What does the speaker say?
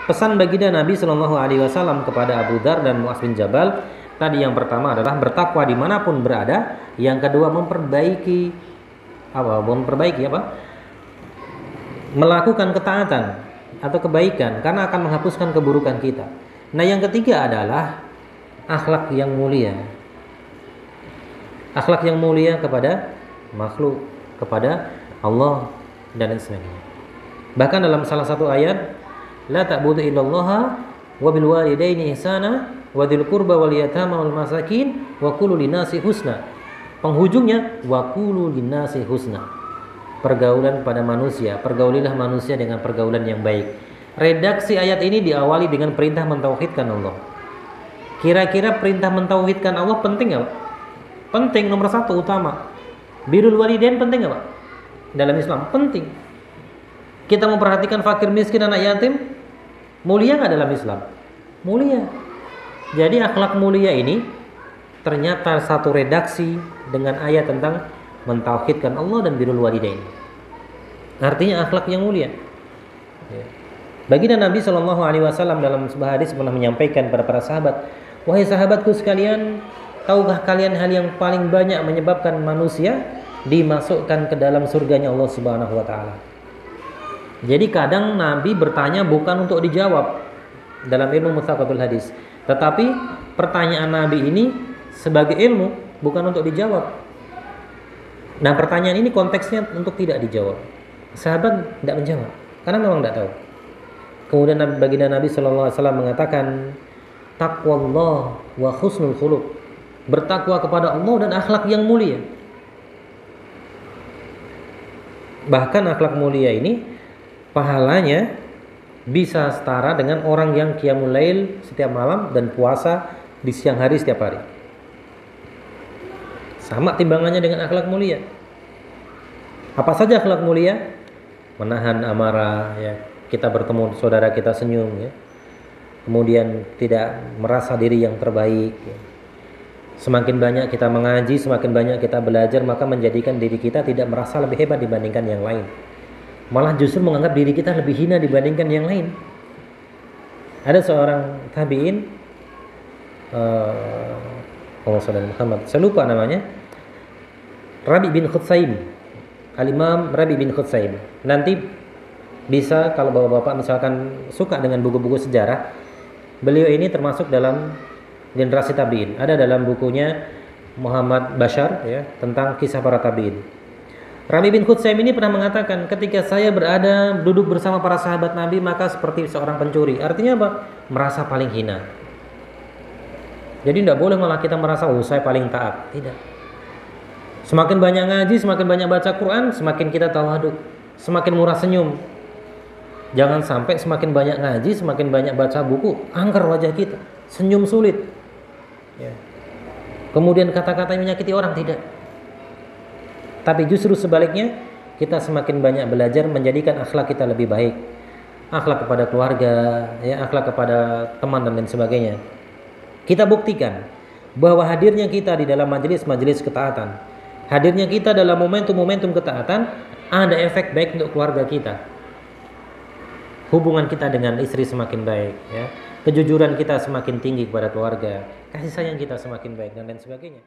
Pesan baginda Nabi Shallallahu Alaihi Wasallam kepada Abu Dzar dan Mu'adz bin Jabal tadi yang pertama adalah bertakwa dimanapun berada. Yang kedua memperbaiki apa? Melakukan ketaatan atau kebaikan karena akan menghapuskan keburukan kita. Nah yang ketiga adalah akhlak yang mulia. Akhlak yang mulia kepada makhluk, kepada Allah dan lain sebagainya. Bahkan dalam salah satu ayat, la ta'budu illallaha wa bil walidaini ihsana wa dzil qurba wal yatama wal masakin wa qulu linnasi husna. Penghujungnya wa qulu linnasi husna. Pergaulan pada manusia, pergaulilah manusia dengan pergaulan yang baik. Redaksi ayat ini diawali dengan perintah mentauhidkan Allah. Kira-kira perintah mentauhidkan Allah penting enggak, Pak? Penting, nomor satu utama. Birrul walidain penting enggak, Pak? Dalam Islam penting. Kita memperhatikan fakir miskin anak yatim, mulia enggak dalam Islam? Mulia. Jadi akhlak mulia ini ternyata satu redaksi dengan ayat tentang mentauhidkan Allah dan birrul walidain. Artinya akhlak yang mulia. Baginda Nabi Shallallahu Alaihi Wasallam dalam sebuah hadis pernah menyampaikan kepada para sahabat, wahai sahabatku sekalian, tahukah kalian hal yang paling banyak menyebabkan manusia dimasukkan ke dalam surganya Allah Subhanahu Wa Taala? Jadi kadang Nabi bertanya bukan untuk dijawab dalam ilmu mustaqabul hadis, tetapi pertanyaan Nabi ini sebagai ilmu bukan untuk dijawab. Nah pertanyaan ini konteksnya untuk tidak dijawab. Sahabat tidak menjawab karena memang tidak tahu. Kemudian baginda Nabi Shallallahu Alaihi Wasallam mengatakan, taqwallah wa husnul khuluq, bertakwa kepada Allah dan akhlak yang mulia. Bahkan akhlak mulia ini pahalanya bisa setara dengan orang yang qiyamul lail setiap malam dan puasa di siang hari setiap hari. Sama timbangannya dengan akhlak mulia. Apa saja akhlak mulia? Menahan amarah, ya. Kita bertemu saudara kita senyum, ya. Kemudian tidak merasa diri yang terbaik, ya. Semakin banyak kita mengaji, semakin banyak kita belajar, maka menjadikan diri kita tidak merasa lebih hebat dibandingkan yang lain. Malah justru menganggap diri kita lebih hina dibandingkan yang lain. Ada seorang tabi'in, Muhammad, saya lupa namanya, Rabi bin Khutsaim, Al-Imam Rabi bin Khutsaim. Nanti bisa kalau bapak-bapak misalkan suka dengan buku-buku sejarah, beliau ini termasuk dalam generasi tabi'in. Ada dalam bukunya Muhammad Bashar, ya, tentang kisah para tabi'in. Rabi bin Khutsaim ini pernah mengatakan, ketika saya berada duduk bersama para sahabat Nabi, maka seperti seorang pencuri. Artinya apa? Merasa paling hina. Jadi tidak boleh malah kita merasa saya paling taat. Tidak. Semakin banyak ngaji, semakin banyak baca Quran, semakin kita tawadhu, semakin murah senyum. Jangan sampai semakin banyak ngaji, semakin banyak baca buku, angker wajah kita, senyum sulit, ya. Kemudian kata-kata yang menyakiti orang, tidak. Tapi justru sebaliknya, kita semakin banyak belajar menjadikan akhlak kita lebih baik, akhlak kepada keluarga, ya, akhlak kepada teman dan lain sebagainya. Kita buktikan bahwa hadirnya kita di dalam majelis-majelis ketaatan, hadirnya kita dalam momentum-momentum ketaatan, ada efek baik untuk keluarga kita. Hubungan kita dengan istri semakin baik, ya. Kejujuran kita semakin tinggi kepada keluarga, kasih sayang kita semakin baik dan lain sebagainya.